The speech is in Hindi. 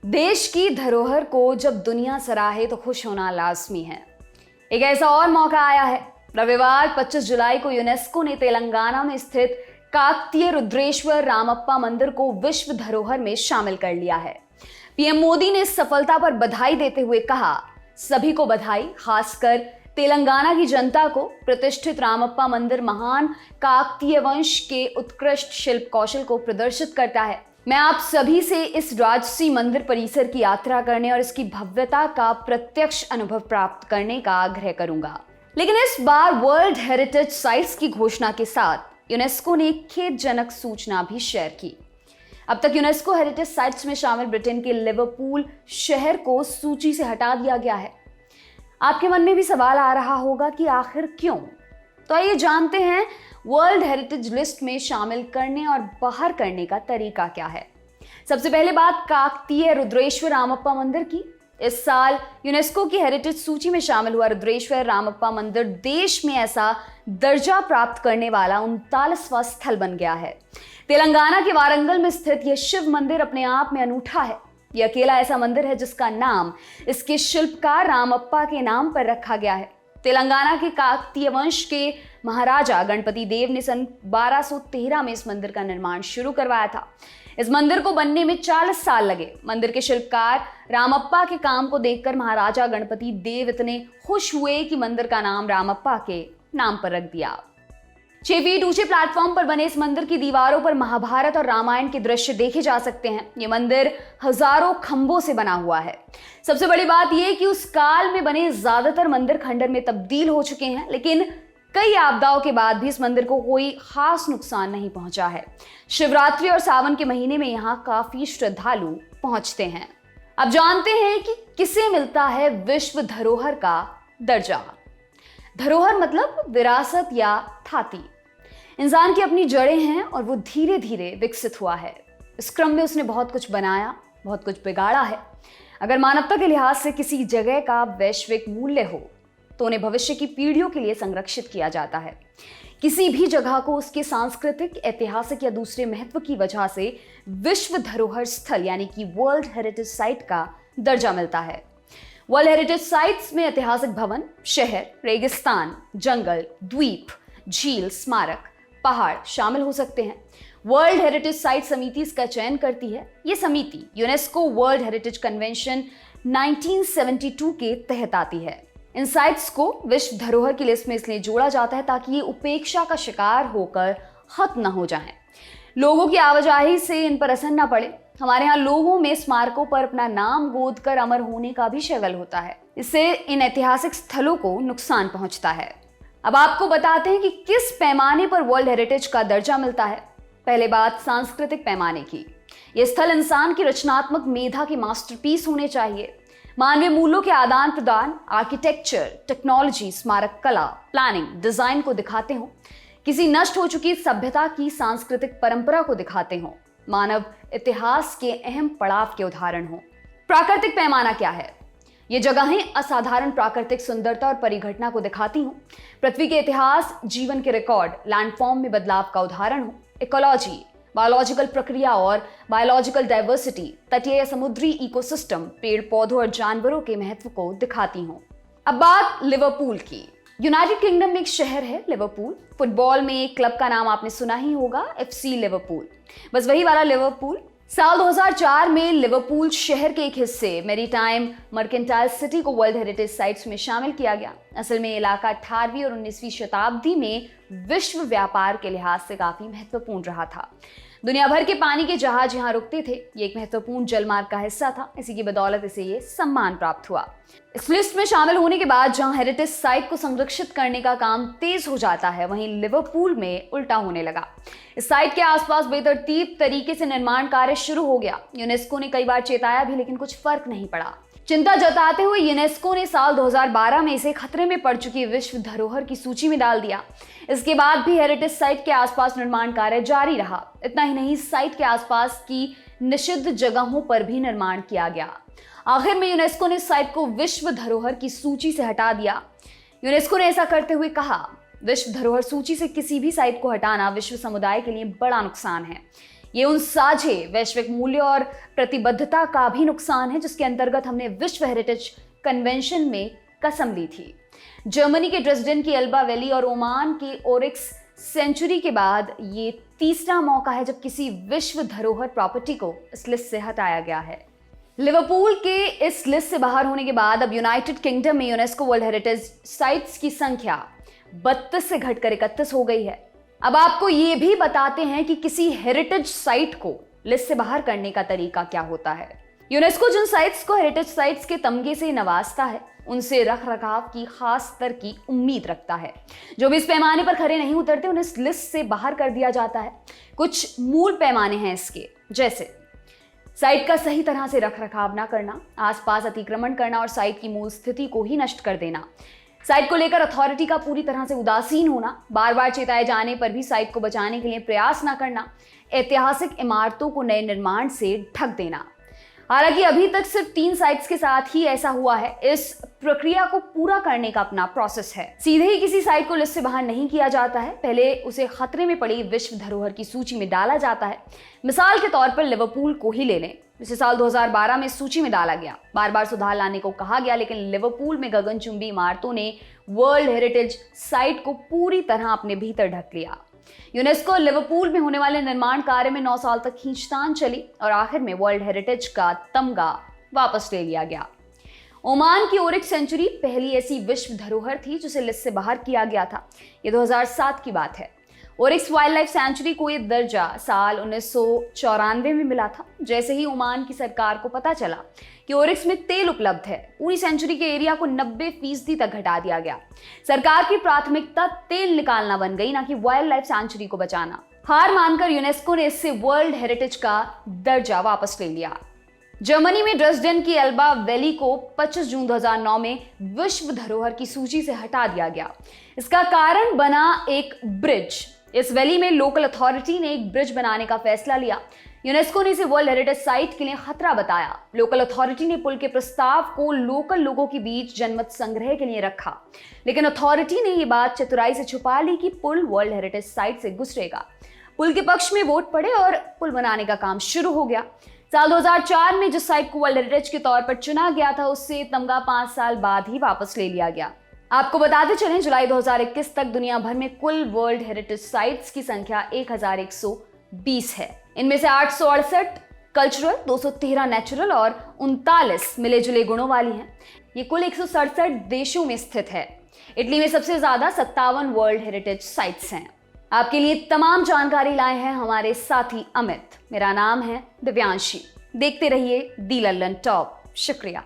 देश की धरोहर को जब दुनिया सराहे तो खुश होना लाजमी है। एक ऐसा और मौका आया है। रविवार 25 जुलाई को यूनेस्को ने तेलंगाना में स्थित काकतीय रुद्रेश्वर रामप्पा मंदिर को विश्व धरोहर में शामिल कर लिया है। पीएम मोदी ने इस सफलता पर बधाई देते हुए कहा, सभी को बधाई, खासकर तेलंगाना की जनता को। प्रतिष्ठित रामप्पा मंदिर महान काकतीय वंश के उत्कृष्ट शिल्प कौशल को प्रदर्शित करता है। मैं आप सभी से इस राजसी मंदिर परिसर की यात्रा करने और इसकी भव्यता का प्रत्यक्ष अनुभव प्राप्त करने का आग्रह करूंगा। लेकिन इस बार वर्ल्ड हेरिटेज साइट्स की घोषणा के साथ यूनेस्को ने एक खेदजनक सूचना भी शेयर की। अब तक यूनेस्को हेरिटेज साइट्स में शामिल ब्रिटेन के लिवरपूल शहर को सूची से हटा दिया गया है। आपके मन में भी सवाल आ रहा होगा कि आखिर क्यों? तो आइए जानते हैं वर्ल्ड हेरिटेज लिस्ट में शामिल करने और बाहर करने का तरीका क्या है। सबसे पहले बात काकतीय रुद्रेश्वर रामप्पा मंदिर की। इस साल यूनेस्को की हेरिटेज सूची में शामिल हुआ रुद्रेश्वर रामप्पा मंदिर देश में ऐसा दर्जा प्राप्त करने वाला 39वां स्थल बन गया है। तेलंगाना के वारंगल में स्थित यह शिव मंदिर अपने आप में अनूठा है। यह अकेला ऐसा मंदिर है जिसका नाम इसके शिल्पकार रामप्पा के नाम पर रखा गया है। तेलंगाना के काकतीय वंश के महाराजा गणपति देव ने सन 1213 में इस मंदिर का निर्माण शुरू करवाया था। इस मंदिर को बनने में 40 साल लगे। मंदिर के शिल्पकार रामप्पा के काम को देखकर महाराजा गणपति देव इतने खुश हुए कि मंदिर का नाम रामप्पा के नाम पर रख दिया। 6 फीट ऊंचे प्लेटफॉर्म पर बने इस मंदिर की दीवारों पर महाभारत और रामायण के दृश्य देखे जा सकते हैं। ये मंदिर हजारों खंभों से बना हुआ है। सबसे बड़ी बात यह कि उस काल में बने ज्यादातर मंदिर खंडर में तब्दील हो चुके हैं, लेकिन कई आपदाओं के बाद भी इस मंदिर को कोई खास नुकसान नहीं पहुंचा है। शिवरात्रि और सावन के महीने में यहाँ काफी श्रद्धालु पहुंचते हैं। अब जानते हैं कि किसे मिलता है विश्व धरोहर का दर्जा। धरोहर मतलब विरासत या थाती। इंसान की अपनी जड़ें हैं और वो धीरे धीरे विकसित हुआ है। इस क्रम में उसने बहुत कुछ बनाया, बहुत कुछ बिगाड़ा है। अगर मानवता के लिहाज से किसी जगह का वैश्विक मूल्य हो तो उन्हें भविष्य की पीढ़ियों के लिए संरक्षित किया जाता है। किसी भी जगह को उसके सांस्कृतिक, ऐतिहासिक या दूसरे महत्व की वजह से विश्व धरोहर स्थल यानी कि वर्ल्ड हेरिटेज साइट का दर्जा मिलता है। वर्ल्ड हेरिटेज साइट्स में ऐतिहासिक भवन, शहर, रेगिस्तान, जंगल, द्वीप, झील, स्मारक, पहाड़ शामिल हो सकते हैं। वर्ल्ड हेरिटेज साइट समिति इसका चयन करती है। ये समिति यूनेस्को वर्ल्ड हेरिटेज कन्वेंशन 1972 के तहत आती है। इन साइट्स को विश्व धरोहर की लिस्ट में इसलिए जोड़ा जाता है ताकि ये उपेक्षा का शिकार होकर खत्म न हो जाएं। लोगों की आवाजाही से इन पर असर न पड़े। हमारे यहाँ लोगों में स्मारकों पर अपना नाम गोद कर अमर होने का भी शगल होता है। इससे इन ऐतिहासिक स्थलों को नुकसान पहुंचता है। अब आपको बताते हैं कि किस पैमाने पर वर्ल्ड हेरिटेज का दर्जा मिलता है। पहले बात सांस्कृतिक पैमाने की। यह स्थल इंसान की रचनात्मक मेधा के मास्टरपीस होने चाहिए। मानवीय मूल्यों के आदान प्रदान, आर्किटेक्चर, टेक्नोलॉजी, स्मारक कला, प्लानिंग, डिजाइन को दिखाते हो। किसी नष्ट हो चुकी सभ्यता की सांस्कृतिक परंपरा को दिखाते हो। मानव इतिहास के अहम पड़ाव के उदाहरण हो। प्राकृतिक पैमाना क्या है? ये जगहें असाधारण प्राकृतिक सुंदरता और परिघटना को दिखाती हूँ। पृथ्वी के इतिहास, जीवन के रिकॉर्ड, लैंडफॉर्म में बदलाव का उदाहरण हो। इकोलॉजी, बायोलॉजिकल प्रक्रिया और बायोलॉजिकल डाइवर्सिटी, तटीय या समुद्री इकोसिस्टम, पेड़ पौधों और जानवरों के महत्व को दिखाती हूँ। अब बात लिवरपूल की। यूनाइटेड किंगडम में एक शहर है लिवरपूल। फुटबॉल में एक क्लब का नाम आपने सुना ही होगा, FC लिवरपूल। बस वही वाला लिवरपूल। साल 2004 में लिवरपूल शहर के एक हिस्से मैरीटाइम मर्केंटाइल सिटी को वर्ल्ड हेरिटेज साइट्स में शामिल किया गया। असल में इलाका 18वीं और 19वीं शताब्दी में विश्व व्यापार के लिहाज से काफी महत्वपूर्ण रहा था। दुनिया भर के पानी के जहाज यहाँ रुकते थे। ये एक महत्वपूर्ण जलमार्ग का हिस्सा था। इसी की बदौलत इसे ये सम्मान प्राप्त हुआ। इस लिस्ट में शामिल होने के बाद जहां हेरिटेज साइट को संरक्षित करने का काम तेज हो जाता है, वहीं लिवरपूल में उल्टा होने लगा। इस साइट के आसपास बेतरतीब तरीके से निर्माण कार्य शुरू हो गया। यूनेस्को ने कई बार चेताया भी, लेकिन कुछ फर्क नहीं पड़ा। चिंता जताते हुए यूनेस्को ने साल 2012 में इसे खतरे में पड़ चुकी विश्व धरोहर की सूची में डाल दिया। इसके बाद भी हेरिटेज साइट के आसपास निर्माण कार्य जारी रहा। इतना ही नहीं, साइट के आसपास की निषिद्ध जगहों पर भी निर्माण किया गया। आखिर में यूनेस्को ने साइट को विश्व धरोहर की सूची से हटा दिया। यूनेस्को ने ऐसा करते हुए कहा, विश्व धरोहर सूची से किसी भी साइट को हटाना विश्व समुदाय के लिए बड़ा नुकसान है। ये उन साझे वैश्विक मूल्य और प्रतिबद्धता का भी नुकसान है जिसके अंतर्गत हमने विश्व हेरिटेज कन्वेंशन में कसम ली थी। जर्मनी के ड्रेसडेन की एल्बा वैली और ओमान के ओरिक्स सेंचुरी के बाद ये तीसरा मौका है जब किसी विश्व धरोहर प्रॉपर्टी को इस लिस्ट से हटाया गया है। लिवरपूल के इस लिस्ट से बाहर होने के बाद अब यूनाइटेड किंगडम में यूनेस्को वर्ल्ड हेरिटेज साइट्स की संख्या 32 से घटकर 31 हो गई है। अब आपको ये भी बताते हैं कि किसी हेरिटेज साइट को लिस्ट से बाहर करने का तरीका क्या होता है। यूनेस्को जिन साइट्स को हेरिटेज साइट्स के तमगे से नवाजता है उनसे रख रखाव की खास स्तर की उम्मीद रखता है। जो भी इस पैमाने पर खरे नहीं उतरते उन्हें इस लिस्ट से बाहर कर दिया जाता है। कुछ मूल पैमाने हैं इसके, जैसे साइट का सही तरह से रख रखाव ना करना, आसपास अतिक्रमण करना और साइट की मूल स्थिति को ही नष्ट कर देना, साइट को लेकर अथॉरिटी का पूरी तरह से उदासीन होना, बार बार चेताए जाने पर भी साइट को बचाने के लिए प्रयास ना करना, ऐतिहासिक इमारतों को नए निर्माण से ढक देना। हालांकि अभी तक सिर्फ 3 साइट्स के साथ ही ऐसा हुआ है। इस प्रक्रिया को पूरा करने का अपना प्रोसेस है। सीधे ही किसी साइट को लिस्ट से बाहर नहीं किया जाता है, पहले उसे खतरे में पड़ी विश्व धरोहर की सूची में डाला जाता है। मिसाल के तौर पर लिवरपूल को ही ले लें, जिसे साल 2012 में सूची में डाला गया। बार बार सुधार लाने को कहा गया, लेकिन लिवरपूल में गगनचुंबी इमारतों ने वर्ल्ड हेरिटेज साइट को पूरी तरह अपने भीतर ढक लिया। यूनेस्को लिवरपूल में होने वाले निर्माण कार्य में 9 साल तक खींचतान चली और आखिर में वर्ल्ड हेरिटेज का तमगा वापस ले लिया गया। ओमान की ओरिक्स सेंचुरी पहली ऐसी विश्व धरोहर थी जिसे लिस्ट से बाहर किया गया था। ये 2007 की बात है। ओरिक्स वाइल्ड लाइफ सेंचुरी को ये दर्जा साल 1994 में मिला था। जैसे ही ओमान की सरकार को पता चला कि ओरिक्स में तेल उपलब्ध है, पूरी सेंचुरी के एरिया को 90% तक घटा दिया गया। सरकार की प्राथमिकता तेल निकालना बन गई, ना कि वाइल्ड लाइफ सेंचुरी को बचाना। हार मानकर यूनेस्को ने इससे वर्ल्ड हेरिटेज का दर्जा वापस ले लिया। जर्मनी में ड्रेसडेन की एल्बा वैली को 25 जून 2009 में विश्व धरोहर की सूची से हटा दिया गया। इसका कारण बना एक ब्रिज। इस वैली में लोकल अथॉरिटी ने एक ब्रिज बनाने का फैसला लिया। यूनेस्को ने इसे वर्ल्ड हेरिटेज साइट के लिए खतरा बताया। लोकल अथॉरिटी ने पुल के प्रस्ताव को लोकल लोगों के बीच जनमत संग्रह के लिए रखा, लेकिन अथॉरिटी ने यह बात चतुराई से छुपा ली कि पुल वर्ल्ड हेरिटेज साइट से गुजरेगा। पुल के पक्ष में वोट पड़े और पुल बनाने का काम शुरू हो गया। साल 2004 में जिस साइट को वर्ल्ड हेरिटेज के तौर पर चुना गया था, उससे तमगा 5 साल बाद ही वापस ले लिया गया। आपको बताते चलें, जुलाई 2021 तक दुनिया भर में कुल वर्ल्ड हेरिटेज साइट्स की संख्या 1120 है। इनमें से 868 कल्चरल, 213 नेचुरल और 39 मिले जुले गुणों वाली हैं। ये कुल 167 देशों में स्थित है। इटली में सबसे ज्यादा 57 वर्ल्ड हेरिटेज साइट्स हैं। आपके लिए तमाम जानकारी लाए हैं हमारे साथी अमित। मेरा नाम है दिव्यांशी। देखते रहिए दी लल्लन टॉप। शुक्रिया।